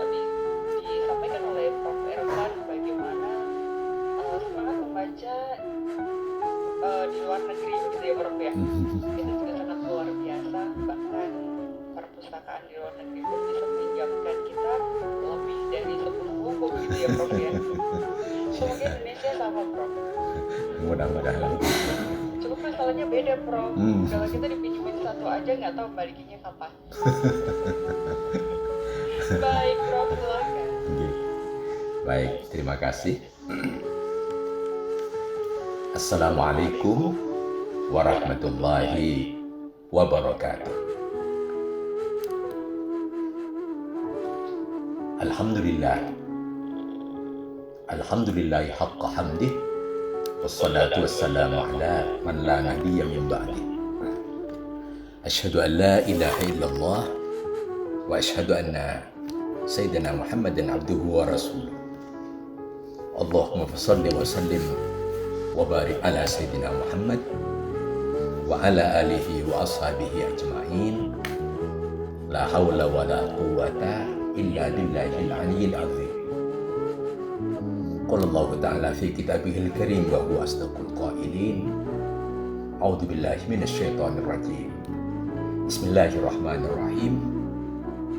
di, disampaikan oleh Prof. Ervan bagaimana semangat membaca di luar negeri begitu ya Prof ya. Itu juga sangat luar biasa, bahkan perpustakaan di luar negeri pun bisa menjamkan kita lebih dari 10 buku gitu ya Prof ya. Semoga Indonesia sama Prof. Mudah-mudahan. Cuma masalahnya beda Prof. Kalau kita dipinjemin satu aja nggak tahu balikinnya kapan. Baik Prof, silakan. Baik, terima kasih. Assalamualaikum warahmatullahi wabarakatuh. Alhamdulillahi haqqa hamdih, wassalatu wassalamu ala man la nabiyya min ba'dih. Asyhadu an la ilaha illallah wa asyhadu anna sayyidina Muhammadan abduhu wa rasuluh. Allahumma shalli wa sallim wa barik ala sayyidina Muhammad wa ala alihi wa ashabihi ajma'in. La hawla wa la quwwata illa billahil aliyyil azim. Qala Allah ta'ala fi kitabihil karim wa huwa asdaqul qailin. A'udzu billahi minasy syaithanir rajim. Bismillahirrahmanirrahim.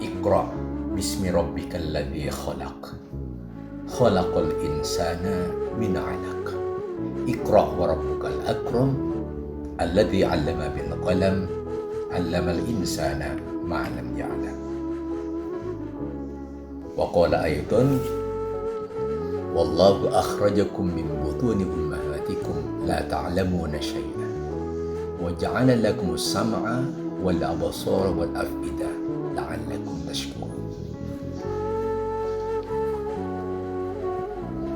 Iqra bismi rabbikal ladzi khalaq. Khalaqal insana min 'alaq. Iqra wa rabbukal akram alladzi 'allama bil qalam 'allamal insana ma lam ya'lam. Wa qala aidan wallahu akhrajakum min butuni ummahatikum la ta'lamuna syai'an wa ja'ala lakumus sam'a wal absara wal af'ida la'allakum tashkurun.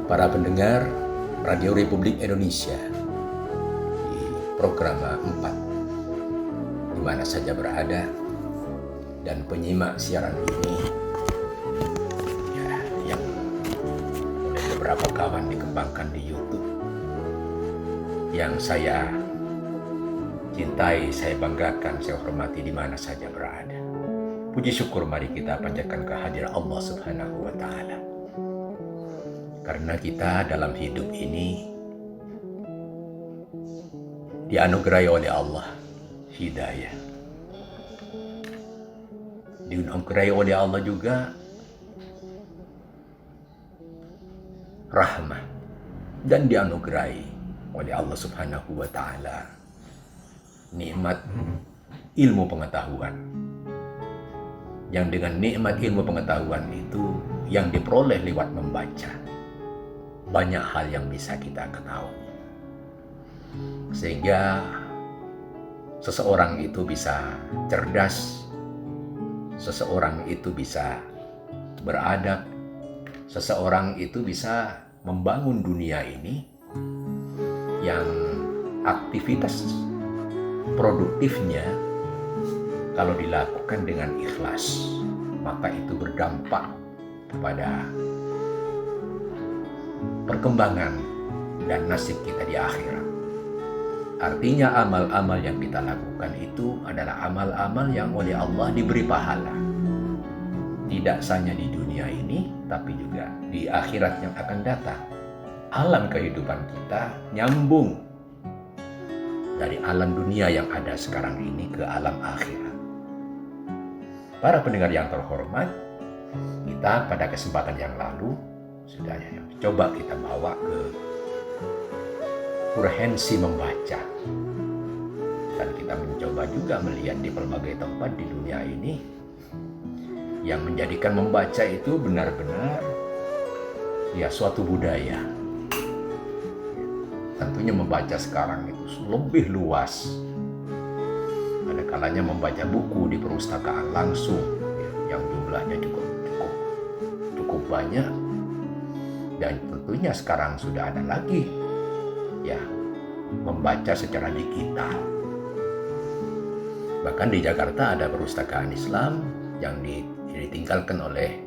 Para pendengar Radio Republik Indonesia di program 4 di mana saja berada dan penyimak siaran ini ya, yang oleh beberapa kawan dikembangkan di YouTube, yang saya cintai, saya banggakan, saya hormati di mana saja berada. Puji syukur mari kita panjatkan kehadiran Allah Subhanahu wa Ta'ala. Karena kita dalam hidup ini dianugerahi oleh Allah hidayah. Dianugerahi oleh Allah juga rahmah, dan dianugerahi oleh Allah Subhanahu wa Ta'ala nikmat ilmu pengetahuan, yang dengan nikmat ilmu pengetahuan itu yang diperoleh lewat membaca, banyak hal yang bisa kita ketahui, sehingga seseorang itu bisa cerdas, seseorang itu bisa beradab, seseorang itu bisa membangun dunia ini yang aktivitas produktifnya kalau dilakukan dengan ikhlas, maka itu berdampak kepada perkembangan dan nasib kita di akhirat. Artinya amal-amal yang kita lakukan itu adalah amal-amal yang oleh Allah diberi pahala, tidak hanya di dunia ini tapi juga di akhirat yang akan datang. Alam kehidupan kita nyambung dari alam dunia yang ada sekarang ini ke alam akhirat. Para pendengar yang terhormat, kita pada kesempatan yang lalu sudah coba kita bawa ke urgensi membaca, dan kita mencoba juga melihat di berbagai tempat di dunia ini yang menjadikan membaca itu benar-benar ya suatu budaya. Tentunya membaca sekarang itu lebih luas. Ada kalanya membaca buku di perpustakaan langsung yang jumlahnya cukup banyak, dan tentunya sekarang sudah ada lagi ya membaca secara digital. Bahkan di Jakarta ada perpustakaan Islam yang ditinggalkan oleh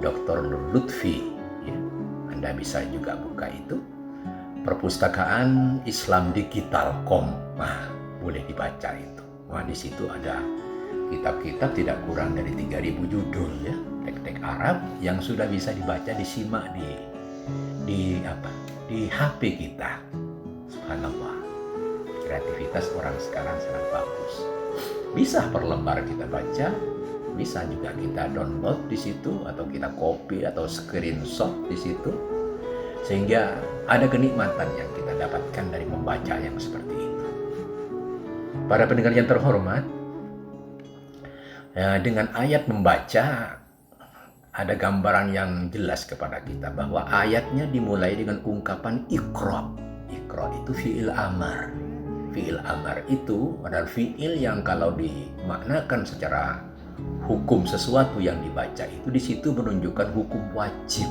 Dr. Lutfi ya. Anda bisa juga buka itu, Perpustakaan Islam Digital.com. Nah, boleh dibaca itu. Wah, di situ ada kitab-kitab tidak kurang dari 3.000 judul ya. Arab yang sudah bisa dibaca, disimak di HP kita. Subhanallah, kreativitas orang sekarang sangat bagus. Bisa per lembar kita baca, bisa juga kita download di situ, atau kita copy atau screenshot di situ, sehingga ada kenikmatan yang kita dapatkan dari membaca yang seperti itu. Para pendengar yang terhormat, dengan ayat membaca ada gambaran yang jelas kepada kita bahwa ayatnya dimulai dengan ungkapan Iqra. Iqra itu fi'il amar. Fi'il amar itu adalah fi'il yang kalau dimaknakan secara hukum sesuatu yang dibaca itu di situ menunjukkan hukum wajib.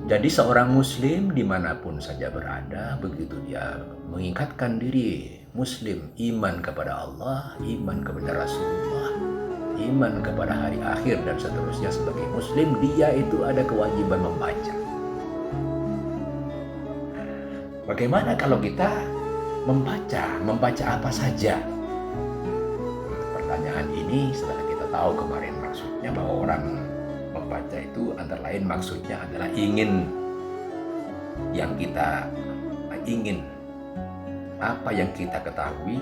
Jadi seorang muslim dimanapun saja berada, begitu dia mengingatkan diri muslim, iman kepada Allah, iman kepada Rasulullah, iman kepada hari akhir dan seterusnya, sebagai muslim dia itu ada kewajiban membaca. Bagaimana kalau kita membaca apa saja? Pertanyaan ini setelah kita tahu kemarin maksudnya bahwa orang membaca itu antara lain maksudnya adalah ingin apa yang kita ketahui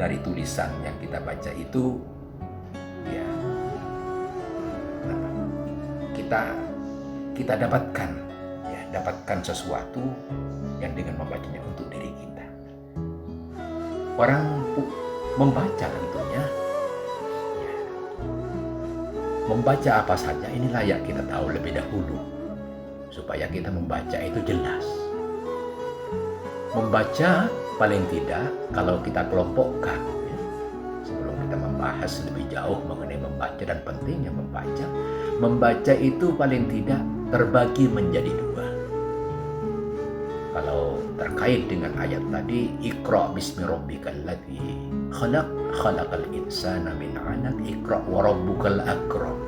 dari tulisan yang kita baca itu, ya, kita dapatkan sesuatu yang dengan membacanya untuk diri kita. Orang membaca tentunya, ya, membaca apa saja ini layak kita tahu lebih dahulu supaya kita membaca itu jelas. Membaca paling tidak kalau kita kelompokkan, ya, sebelum kita membahas lebih jauh mengenai membaca dan pentingnya membaca itu paling tidak terbagi menjadi dua. Kalau terkait dengan ayat tadi, Iqra bismi rabbikal ladzi khalaq, khalaqal insana min 'alaq, Iqra wa rabbukal akram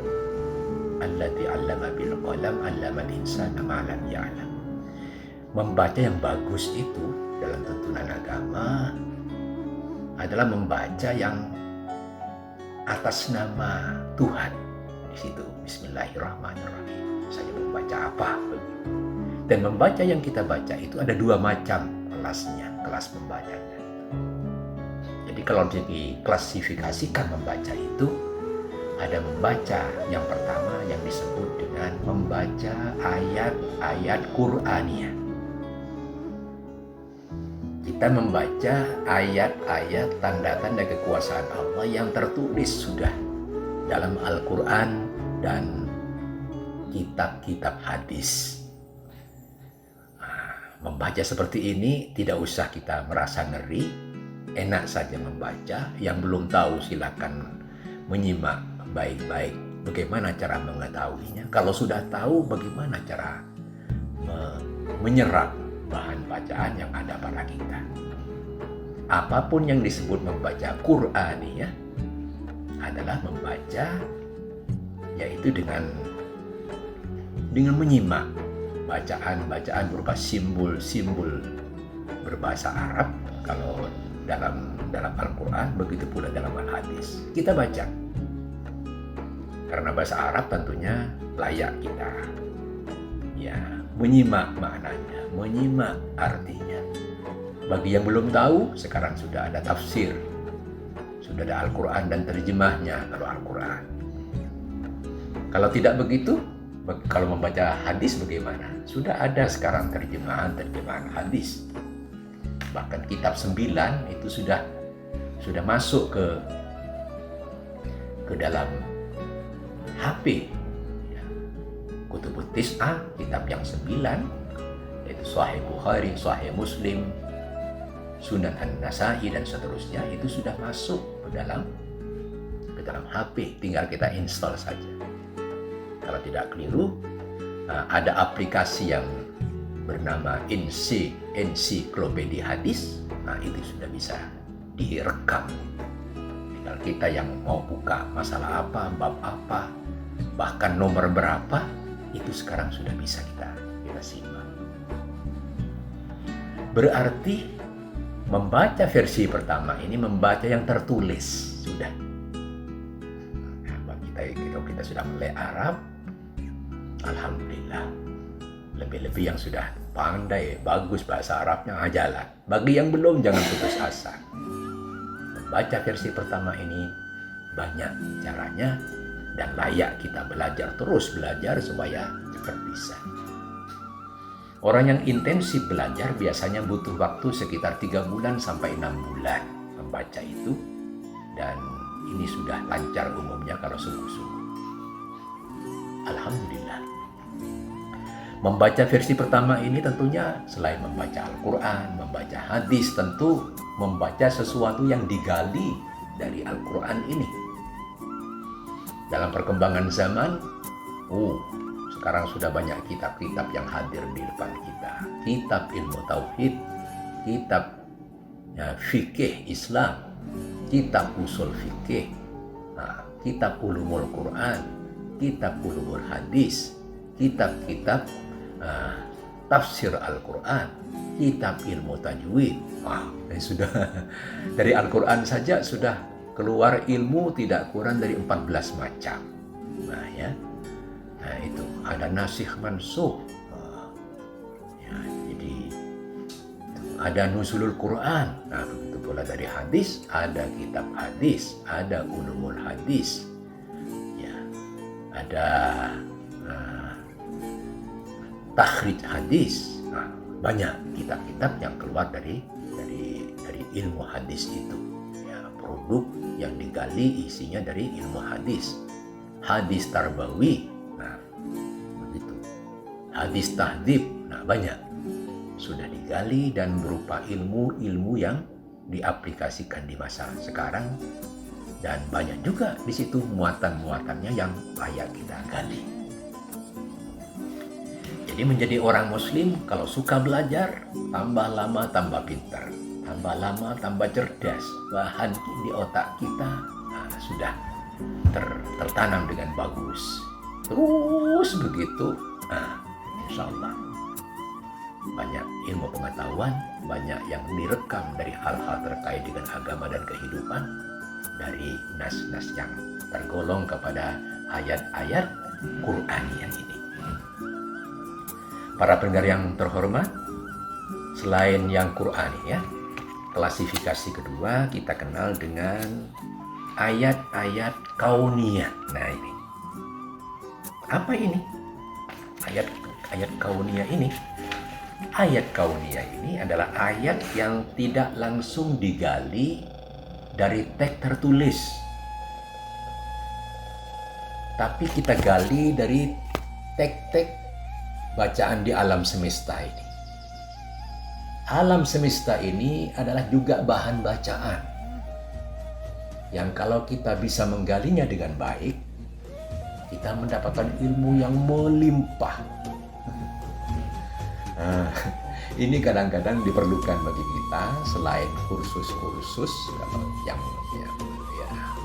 alladzi 'allama bil qalam 'allamal insana ma lam ya'lam. Membaca yang bagus itu dalam tuntunan agama adalah membaca yang atas nama Tuhan. Di situ Bismillahirrahmanirrahim. Saya membaca apa? Dan membaca yang kita baca itu ada dua macam kelasnya, kelas membacanya. Jadi kalau diklasifikasikan membaca itu, ada membaca yang pertama yang disebut dengan membaca ayat-ayat Qur'aniyah. Kita membaca ayat-ayat tanda-tanda kekuasaan Allah yang tertulis sudah dalam Al-Quran dan kitab-kitab hadis. Membaca seperti ini tidak usah kita merasa ngeri, enak saja membaca. Yang belum tahu silakan menyimak baik-baik bagaimana cara mengetahuinya. Kalau sudah tahu, bagaimana cara menyerap bahan bacaan yang ada pada kita. Apapun yang disebut membaca Qur'aniyah adalah membaca yaitu dengan menyimak bacaan-bacaan berupa simbol-simbol berbahasa Arab. Kalau dalam Al-Quran, begitu pula dalam Al-Hadis. Kita baca. Karena bahasa Arab tentunya layak kita menyimak maknanya, menyimak artinya. Bagi yang belum tahu, sekarang sudah ada tafsir. Sudah ada Al-Quran dan terjemahnya kalau Al-Quran. Kalau tidak begitu, kalau membaca hadis bagaimana? Sudah ada sekarang terjemahan hadis. Bahkan kitab 9 itu sudah masuk ke dalam HP. Kutubut Tis'ah, kitab yang 9, yaitu Sahih Bukhari, Sahih Muslim, Sunan An-Nasai dan seterusnya, itu sudah masuk ke dalam HP. Tinggal kita install saja. Kalau tidak keliru, ada aplikasi yang bernama Ensiklopedia Hadis. Itu sudah bisa direkam. Tinggal kita yang mau buka masalah apa, bab apa, bahkan nomor berapa, itu sekarang sudah bisa kita simak. Berarti membaca versi pertama ini membaca yang tertulis sudah. Bagi kita baik kalau kita sudah melek Arab, alhamdulillah. Lebih-lebih yang sudah pandai, bagus bahasa Arabnya, jalan. Bagi yang belum, jangan putus asa. Membaca versi pertama ini banyak caranya dan layak kita belajar, terus belajar supaya cepat bisa. Orang yang intensif belajar biasanya butuh waktu sekitar 3 bulan sampai 6 bulan membaca itu, dan ini sudah lancar umumnya kalau sungguh-sungguh. Alhamdulillah. Membaca versi pertama ini tentunya selain membaca Al-Quran, membaca hadis, tentu membaca sesuatu yang digali dari Al-Quran ini. Dalam perkembangan zaman, sekarang sudah banyak kitab-kitab yang hadir di depan kita. Kitab ilmu tauhid, kitab fikih Islam, kitab usul fikih, kitab ulumul Quran, kitab ulumul hadis, kitab-kitab tafsir Al-Quran, kitab ilmu tajwid. Sudah dari Al-Quran saja sudah keluar ilmu tidak kurang dari 14 macam. Itu ada nasikh mansukh. Jadi ada nuzulul Quran. Begitu pula dari hadis, ada kitab hadis, ada ulumul hadis. Ada takhrij hadis. Banyak kitab-kitab yang keluar dari ilmu hadis itu. Produk yang digali isinya dari ilmu hadis. Hadis tarbawi, begitu. Hadis tahdib, banyak sudah digali dan berupa ilmu-ilmu yang diaplikasikan di masa sekarang, dan banyak juga di situ muatan-muatannya yang layak kita gali. Jadi menjadi orang muslim kalau suka belajar, tambah lama tambah pintar, tambah lama tambah cerdas, bahan di otak kita sudah tertanam dengan bagus. Terus begitu, insya Allah banyak ilmu pengetahuan, banyak yang direkam dari hal-hal terkait dengan agama dan kehidupan, dari nas-nas yang tergolong kepada ayat-ayat Qur'aniyah ini. Para pendengar yang terhormat, selain yang Qur'ani, klasifikasi kedua kita kenal dengan ayat-ayat kauniyah. Ini apa ini? Ayat kauniyah ini. Ayat kauniyah ini adalah ayat yang tidak langsung digali dari teks tertulis, tapi kita gali dari teks-teks bacaan di alam semesta ini. Alam semesta ini adalah juga bahan bacaan yang kalau kita bisa menggalinya dengan baik, kita mendapatkan ilmu yang melimpah. Ini kadang-kadang diperlukan bagi kita selain kursus-kursus yang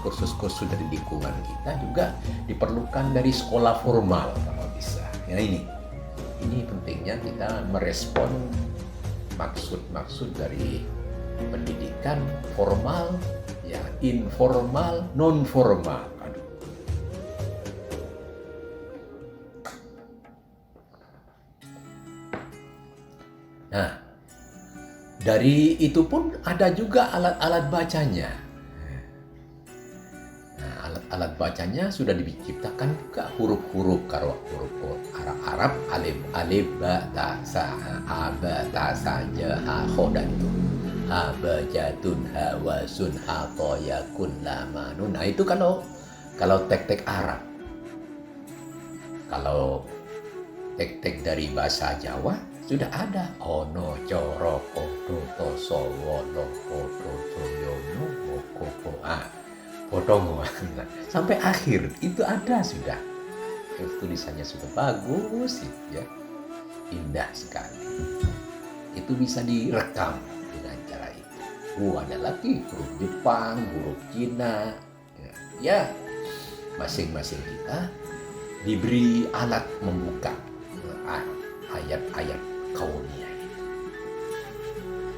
kursus-kursus dari lingkungan kita, juga diperlukan dari sekolah formal kalau bisa. Ini pentingnya kita merespon maksud-maksud dari pendidikan formal, informal, non formal. Dari itu pun ada juga alat-alat bacanya. Alat bacanya sudah diciptakan juga huruf-huruf, kalau huruf Arab alif ba ta sa a ba ta sa ja ha kha dan itu ha ba ja tun ha wa sun ha ta ya kun la ma nun. Itu kalau teks-teks Arab. Kalau teks-teks dari bahasa Jawa sudah ada ono coro kodo toso wono kodo toyono mokoko potong sampai akhir itu ada sudah. Tulisannya sudah bagus indah sekali. Itu bisa direkam dengan cara itu. Ada lagi huruf Jepang, huruf Cina. Masing-masing kita diberi alat membuka ayat-ayat kauniyah itu.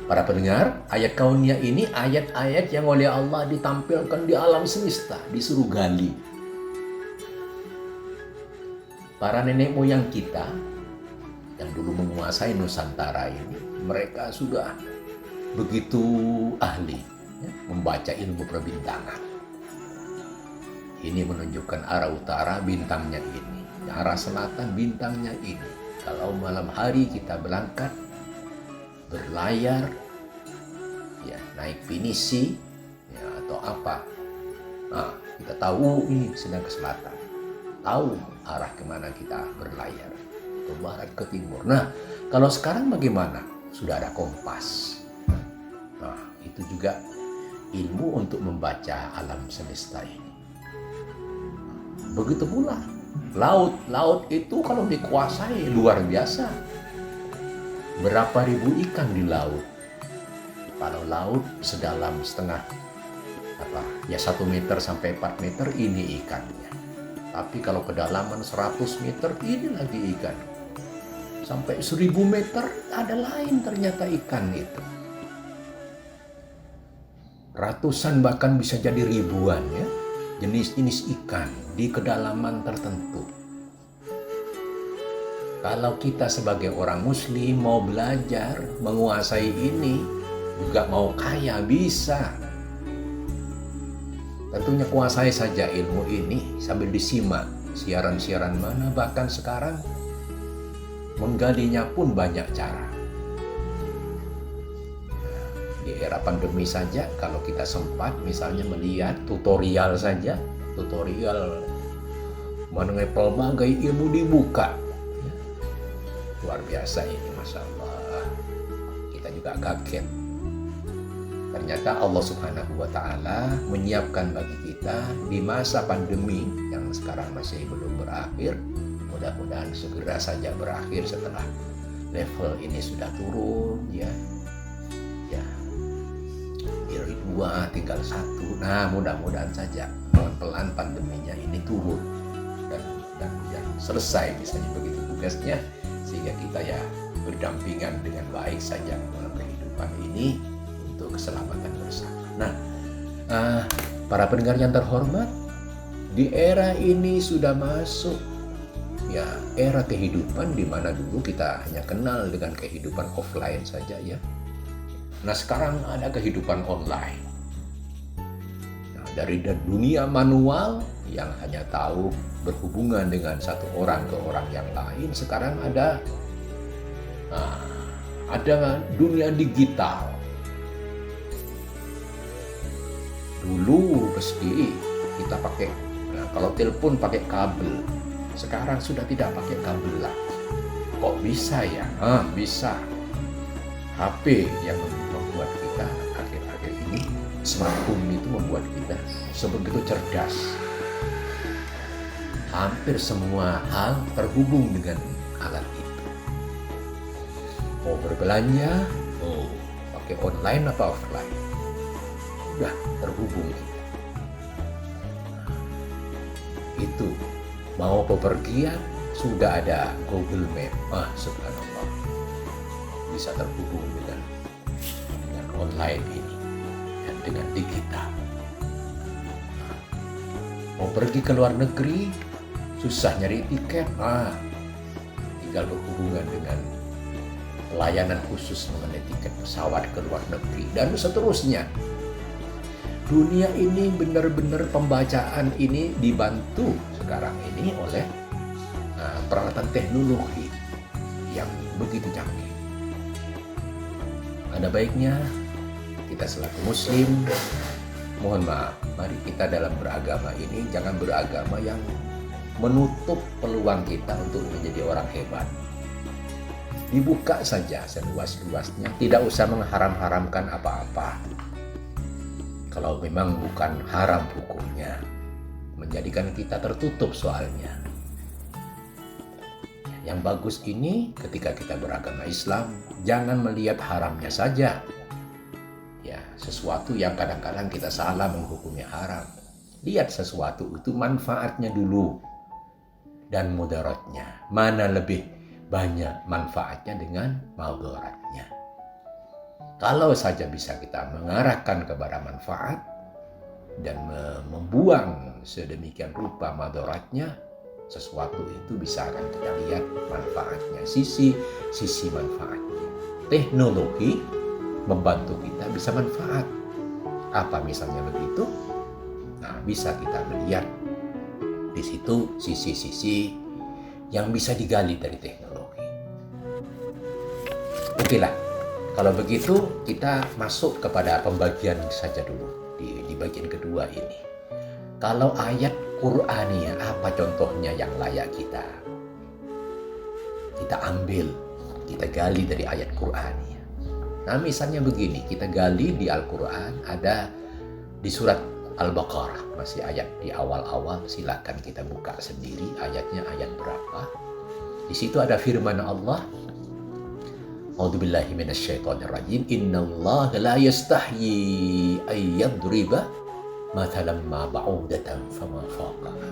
Para pendengar, ayat kauniyah ini ayat-ayat yang oleh Allah ditampilkan di alam semesta, disuruh gali. para nenek moyang kita yang dulu menguasai Nusantara ini, mereka sudah begitu ahli ya, membaca ilmu perbintangan. Ini menunjukkan arah utara bintangnya ini, arah selatan bintangnya ini. Kalau malam hari kita berangkat, berlayar, ya naik pinisi, ya atau apa, nah kita tahu ini sedang ke selatan, tahu arah kemana kita berlayar, ke barat, ke timur. Nah, kalau sekarang bagaimana? Sudah ada kompas. Nah, itu juga ilmu untuk membaca alam semesta ini. Begitu pula laut. Laut itu kalau dikuasai luar biasa. Berapa ribu ikan di laut. Kalau laut sedalam setengah, 1 meter sampai 4 meter ini ikannya. Tapi kalau kedalaman 100 meter ini lagi ikan. Sampai 1000 meter ada lain ternyata ikan itu. Ratusan bahkan bisa jadi ribuan ya, jenis-jenis ikan di kedalaman tertentu. Kalau kita sebagai orang muslim mau belajar menguasai ini, juga mau kaya bisa. Tentunya kuasai saja ilmu ini sambil disimak siaran-siaran mana, bahkan sekarang menggalinya pun banyak cara. Di era pandemi saja kalau kita sempat misalnya melihat tutorial saja, tutorial mengenai pelbagai ilmu dibuka. Luar biasa ini, Masya Allah. Kita juga kaget. Ternyata Allah Subhanahu wa Ta'ala menyiapkan bagi kita di masa pandemi yang sekarang masih belum berakhir. Mudah-mudahan segera saja berakhir setelah level ini sudah turun ya. Dari 2 tinggal 1. Nah, mudah-mudahan saja pelan-pelan pandeminya ini turun dan selesai misalnya begitu tugasnya, sehingga kita ya berdampingan dengan baik saja dalam kehidupan ini untuk keselamatan bersama. Nah, para pendengar yang terhormat, di era ini sudah masuk ya era kehidupan di mana dulu kita hanya kenal dengan kehidupan offline saja ya. Nah, sekarang ada kehidupan online. Nah, dari dunia manual yang hanya tahu berhubungan dengan satu orang ke orang yang lain, sekarang ada dunia digital. Dulu meski kita pakai, kalau telepon pakai kabel, sekarang sudah tidak pakai kabel lah. Kok bisa ya? Bisa. HP yang membuat kita akhir-akhir ini, smartphone itu membuat kita sebegitu cerdas. Hampir semua hal terhubung dengan alat itu. Mau berbelanja, pakai online apa offline, udah terhubung. Itu mau bepergian sudah ada Google Map. Subhanallah, bisa terhubung dengan online ini dan dengan digital. Mau pergi ke luar negeri, susah nyari tiket, tinggal berhubungan dengan pelayanan khusus mengenai tiket pesawat ke luar negeri dan seterusnya. Dunia ini benar-benar pembacaan ini dibantu sekarang ini oleh peralatan teknologi yang begitu canggih. Ada baiknya kita selaku muslim, mohon maaf, mari kita dalam beragama ini jangan beragama yang menutup peluang kita untuk menjadi orang hebat. Dibuka saja seluas-luasnya, tidak usah mengharam-haramkan apa-apa. Kalau memang bukan haram hukumnya, menjadikan kita tertutup soalnya. Yang bagus ini ketika kita beragama Islam, jangan melihat haramnya saja. Ya, sesuatu yang kadang-kadang kita salah menghukumnya haram. Lihat sesuatu itu manfaatnya dulu dan mudaratnya. Mana lebih banyak manfaatnya dengan mudaratnya. Kalau saja bisa kita mengarahkan kepada manfaat dan membuang sedemikian rupa mudaratnya, sesuatu itu bisa akan kita lihat manfaatnya, sisi manfaatnya. Teknologi membantu kita bisa manfaat. Apa misalnya begitu? Nah, bisa kita melihat di situ sisi-sisi yang bisa digali dari teknologi. Oke lah, kalau begitu kita masuk kepada pembagian saja dulu di bagian kedua ini. Kalau ayat Qur'aniyah, apa contohnya yang layak kita ambil, kita gali dari ayat Qur'aniyah. Nah, misalnya begini, kita gali di Al-Quran, ada di surat Al-Baqarah, masih ayat di awal-awal, silakan kita buka sendiri ayatnya, ayat berapa. Di situ ada firman Allah, A'udzubillahi minasyaitonirrajim, innallaha la yastahyi ay yadriba mathalan ma ba'udatan fama fawqaha.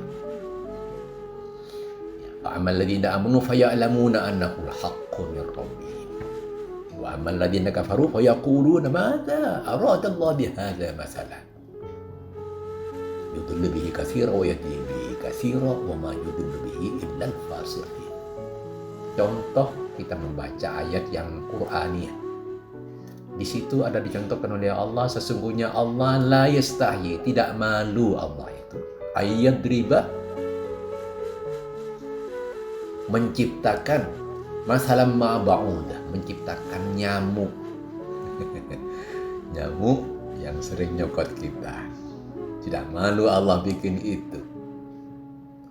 Fa'amal ladzina amanu faya'lamuna annahu al-haqqu min rabbihim. Wa amal ladzina kafaru fayaquluna madza arada Allah bihadza mathalan. Yudhillu bihi katsira wa yahdi bihi katsira wa ma yudhillu bihi illa al-fasiqin. Contoh kita membaca ayat yang Qur'aniyah. Di situ ada dicontohkan oleh Allah, sesungguhnya Allah la yastahyi, tidak malu Allah itu. Ayat riba, menciptakan masalah ma'ba'udah, menciptakan nyamuk. Nyamuk yang sering nyokot kita. Tidak malu Allah bikin itu.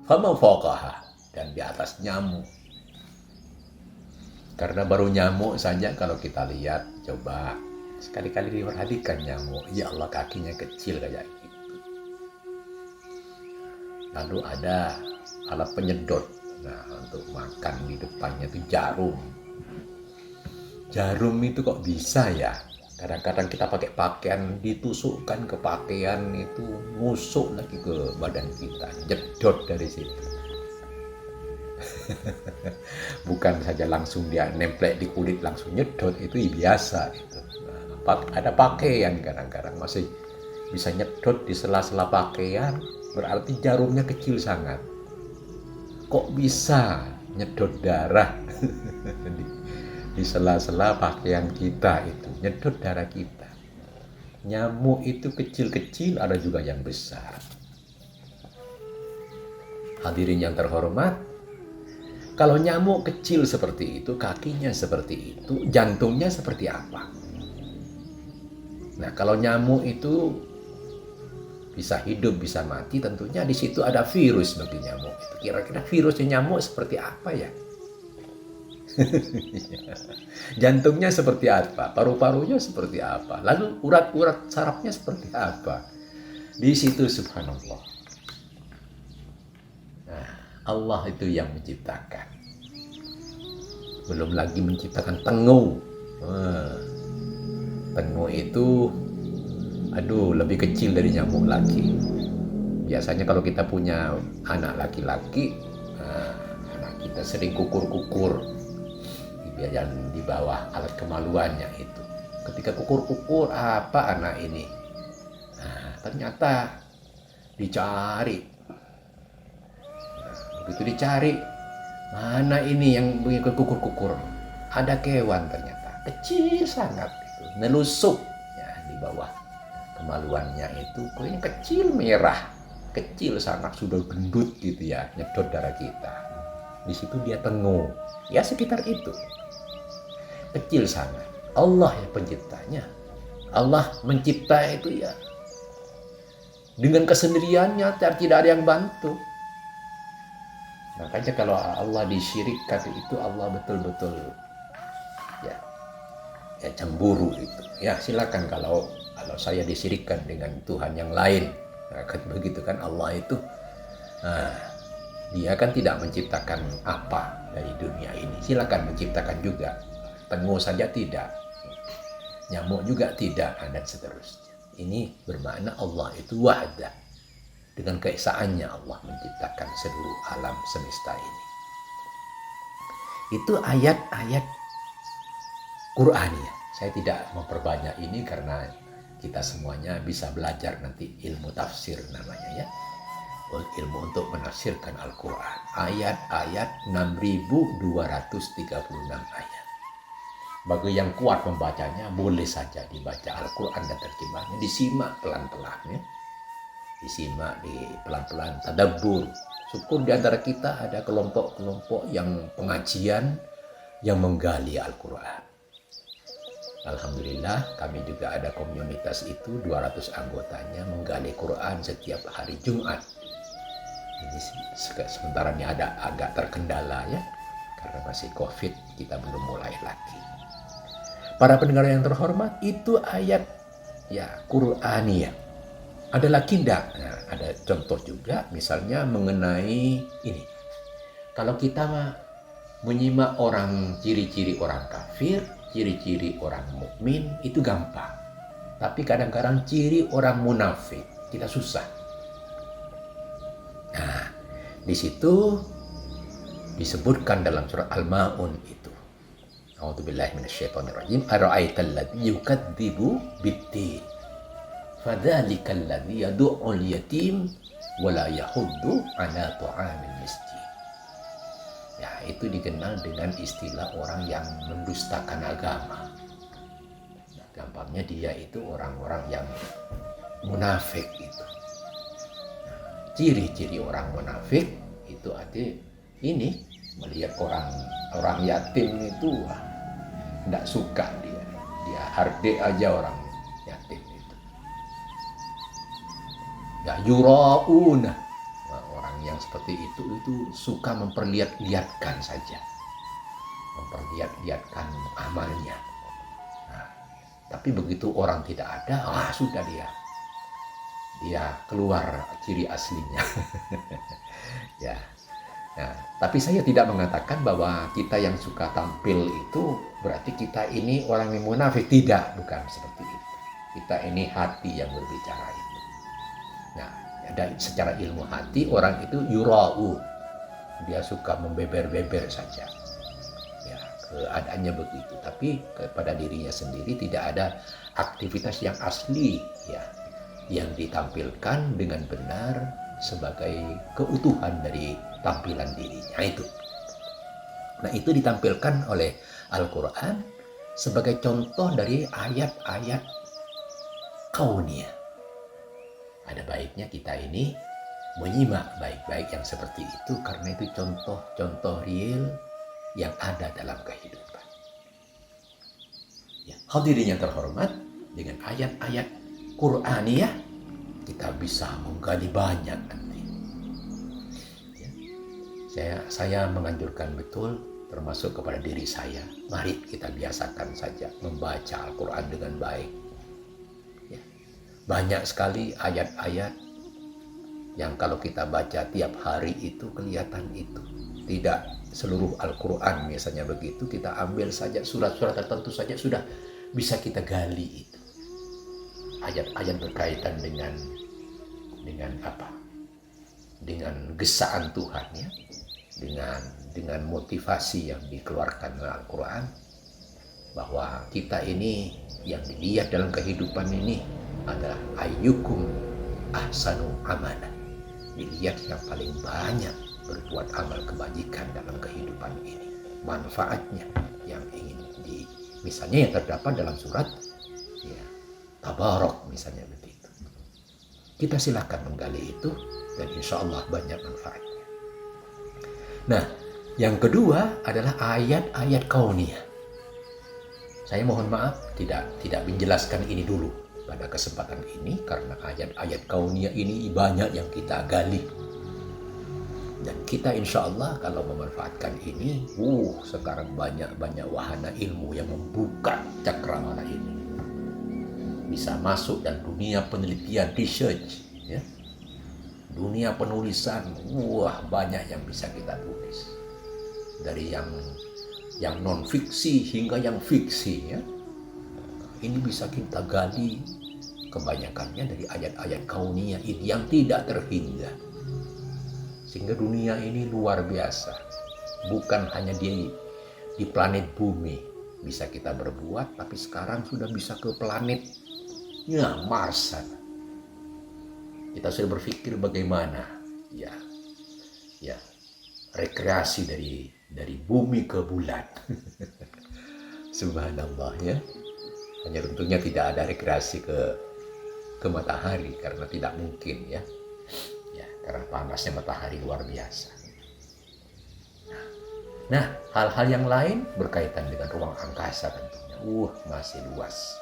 Fama fawqaha, dan di atas nyamuk. Karena baru nyamuk saja kalau kita lihat, coba sekali-kali diperhatikan nyamuk. Ya Allah, kakinya kecil kayak gitu. Lalu ada alat penyedot. Nah, untuk makan di depannya itu jarum. Jarum itu kok bisa ya? Kadang-kadang kita pakai pakaian, ditusukkan ke pakaian itu, nusuk lagi ke badan kita, jedot dari situ. Bukan saja langsung dia nemplek di kulit langsung nyedot, itu biasa itu. Nah, ada pakaian kadang-kadang masih bisa nyedot di sela-sela pakaian, berarti jarumnya kecil sangat. Kok bisa nyedot darah di sela-sela pakaian kita itu, nyedot darah kita. Nyamuk itu kecil-kecil, ada juga yang besar. Hadirin yang terhormat, kalau nyamuk kecil seperti itu, kakinya seperti itu, jantungnya seperti apa? Nah, kalau nyamuk itu bisa hidup, bisa mati, tentunya di situ ada virus bagi nyamuk. Kira-kira virusnya nyamuk seperti apa ya? Jantungnya seperti apa? Paru-parunya seperti apa? Lalu urat-urat sarafnya seperti apa? Di situ subhanallah. Nah, Allah itu yang menciptakan. Belum lagi menciptakan tengu. Tengu itu lebih kecil dari nyamuk lagi. Biasanya kalau kita punya anak laki-laki, anak kita sering kukur-kukur di bawah alat kemaluannya itu. Ketika kukur-kukur, apa anak ini? Nah, ternyata dicari. Begitu dicari, mana ini yang begitu kukur-kukur? Ada kewan ternyata, kecil sangat itu, nelusuk ya di bawah kemaluannya itu, kulitnya kecil merah, kecil sangat, sudah gendut gitu ya, nyedot darah kita. Di situ dia tengu, ya sekitar itu, kecil sangat. Allah yang penciptanya, Allah mencipta itu ya dengan kesendiriannya, tidak ada yang bantu. Makanya kalau Allah disyirikkan itu, Allah betul-betul ya cemburu itu. Ya silakan kalau saya disyirikkan dengan Tuhan yang lain, nah, begitu kan Allah itu, dia kan tidak menciptakan apa dari dunia ini. Silakan menciptakan juga, tengu saja tidak, nyamuk juga tidak, dan seterusnya. Ini bermakna Allah itu wahdah. Dengan keesaannya Allah menciptakan seluruh alam semesta ini. Itu ayat-ayat Qur'aniyah. Saya tidak memperbanyak ini karena kita semuanya bisa belajar nanti ilmu tafsir namanya ya. ilmu untuk menafsirkan Al-Quran. Ayat-ayat 6.236 ayat. Bagi yang kuat membacanya, boleh saja dibaca Al-Quran dan terjemahnya, disimak pelan-pelan ya. Disimak pelan-pelan, tadabbur. Syukur di antara kita ada kelompok-kelompok yang pengajian yang menggali Al-Quran. Alhamdulillah kami juga ada komunitas itu, 200 anggotanya menggali Quran setiap hari Jumat. Ini sementara ini agak terkendala ya, karena masih COVID, kita belum mulai lagi. Para pendengar yang terhormat, itu ayat ya Qur'aniyah. Ada lagi enggak? Nah, ada contoh juga misalnya mengenai ini. Kalau kita menyimak orang, ciri-ciri orang kafir, ciri-ciri orang mukmin itu gampang. Tapi kadang-kadang ciri orang munafik kita susah. Nah, di situ disebutkan dalam surat Al-Ma'un itu. A'udzubillahi minasyaitonirrajim. Ara'aital ladzi yukadzibu bid-din. Fadzalikal ladzi yad'ul yatim wa la yahuddu 'ala ta'amil miskin. Ya, itu dikenal dengan istilah orang yang mendustakan agama. Nah, gampangnya dia itu orang-orang yang munafik itu. Nah, ciri-ciri orang munafik itu arti ini melihat orang yatim itu tidak suka dia harde aja orang yatim itu. Ya yurauna. Orang yang seperti itu suka memperlihat-lihatkan saja, memperlihat-lihatkan amalnya. Nah, tapi begitu orang tidak ada, sudah dia keluar ciri aslinya. Ya. Nah, tapi saya tidak mengatakan bahwa kita yang suka tampil itu berarti kita ini orang yang munafik. Tidak, bukan seperti itu. Kita ini hati yang berbicara itu. Nah, dan secara ilmu hati orang itu yura'u, dia suka membeber-beber saja ya, keadaannya begitu, tapi kepada dirinya sendiri tidak ada aktivitas yang asli ya, yang ditampilkan dengan benar sebagai keutuhan dari tampilan dirinya itu. Nah, itu ditampilkan oleh Al-Quran sebagai contoh dari ayat-ayat kauniyah. Ada baiknya kita ini menyimak baik-baik yang seperti itu, karena itu contoh-contoh real yang ada dalam kehidupan. Ya, hadirin yang terhormat, dengan ayat-ayat Qur'aniyah kita bisa menggali banyak nanti. Ya, saya menganjurkan betul, termasuk kepada diri saya, mari kita biasakan saja membaca Al-Quran dengan baik. Banyak sekali ayat-ayat yang kalau kita baca tiap hari itu kelihatan itu. Tidak seluruh Al-Quran misalnya begitu, kita ambil saja surat-surat tertentu saja sudah bisa kita gali itu. Ayat-ayat berkaitan dengan apa? Dengan gesaan Tuhan ya. Dengan motivasi yang dikeluarkan oleh Al-Quran, bahwa kita ini yang dilihat dalam kehidupan ini adalah ayyukum ahsanu amala. Dilihat yang paling banyak berbuat amal kebajikan dalam kehidupan ini. Manfaatnya yang ingin misalnya yang terdapat dalam surat ya, Tabarok misalnya begitu. Kita silakan menggali itu dan insya Allah banyak manfaatnya. Nah, yang kedua adalah ayat-ayat kauniyah. Saya mohon maaf tidak menjelaskan ini dulu pada kesempatan ini, karena ayat-ayat kauniyah ini banyak yang kita gali. Dan kita insya Allah kalau memanfaatkan ini, sekarang banyak wahana ilmu yang membuka cakrawala ini. Bisa masuk dan dunia penelitian, research, ya. Dunia penulisan, banyak yang bisa kita tulis. Dari yang non-fiksi hingga yang fiksi, ya. Ini bisa kita gali kebanyakannya dari ayat-ayat kauniyah ini yang tidak terhingga. Sehingga dunia ini luar biasa. Bukan hanya di planet bumi bisa kita berbuat, tapi sekarang sudah bisa ke planetnya Mars. Kita sudah berpikir bagaimana ya, ya, rekreasi dari bumi ke bulan. Subhanallah ya. Hanya tentunya tidak ada rekreasi ke matahari karena tidak mungkin ya. Ya, karena panasnya matahari luar biasa. Nah, hal-hal yang lain berkaitan dengan ruang angkasa tentunya. Masih luas.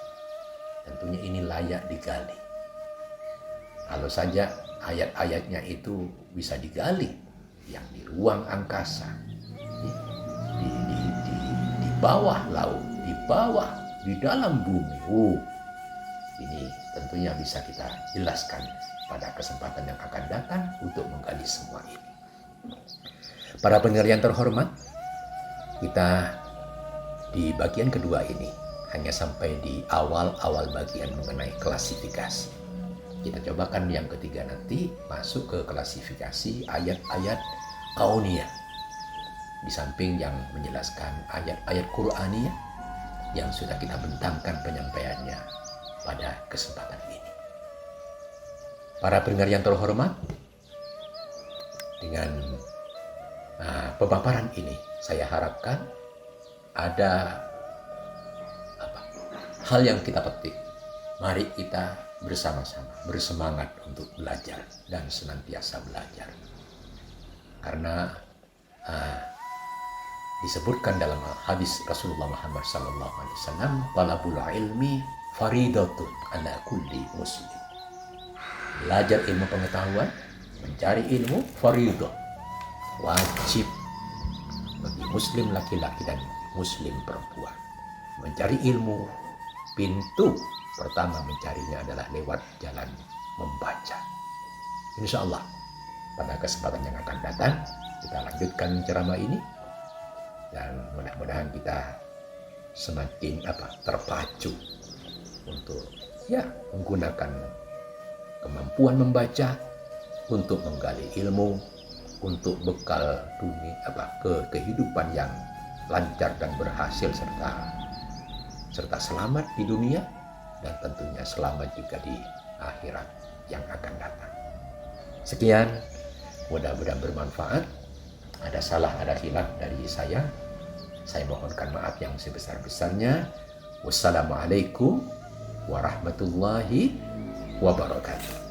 Tentunya ini layak digali. Kalau saja ayat-ayatnya itu bisa digali, yang di ruang angkasa, di bawah laut, di bawah, di dalam bumi. Ini tentunya bisa kita jelaskan pada kesempatan yang akan datang untuk menggali semua ini. Para pendengar yang terhormat, kita di bagian kedua ini hanya sampai di awal-awal bagian mengenai klasifikasi. Kita cobakan yang ketiga nanti masuk ke klasifikasi ayat-ayat kauniyah. Di samping yang menjelaskan ayat-ayat Qur'aniyah yang sudah kita bentangkan penyampaiannya pada kesempatan ini. Para pendengar yang terhormat, dengan pemaparan ini saya harapkan ada hal yang kita petik. Mari kita bersama-sama bersemangat untuk belajar dan senantiasa belajar. Karena disebutkan dalam hadis Rasulullah Muhammad SAW, talabul ilmi faridatun ala kulli muslim. Belajar ilmu pengetahuan, mencari ilmu faridah, wajib bagi muslim laki-laki dan muslim perempuan. Mencari ilmu, pintu pertama mencarinya adalah lewat jalan membaca. Insya Allah pada kesempatan yang akan datang kita lanjutkan ceramah ini, dan mudah-mudahan kita semakin terpacu untuk menggunakan kemampuan membaca untuk menggali ilmu, untuk bekal dunia kehidupan yang lancar dan berhasil, serta selamat di dunia dan tentunya selamat juga di akhirat yang akan datang. Sekian, mudah-mudahan bermanfaat. Ada salah, ada hilaf dari saya mohonkan maaf yang sebesar-besarnya. Wassalamualaikum warahmatullahi wabarakatuh.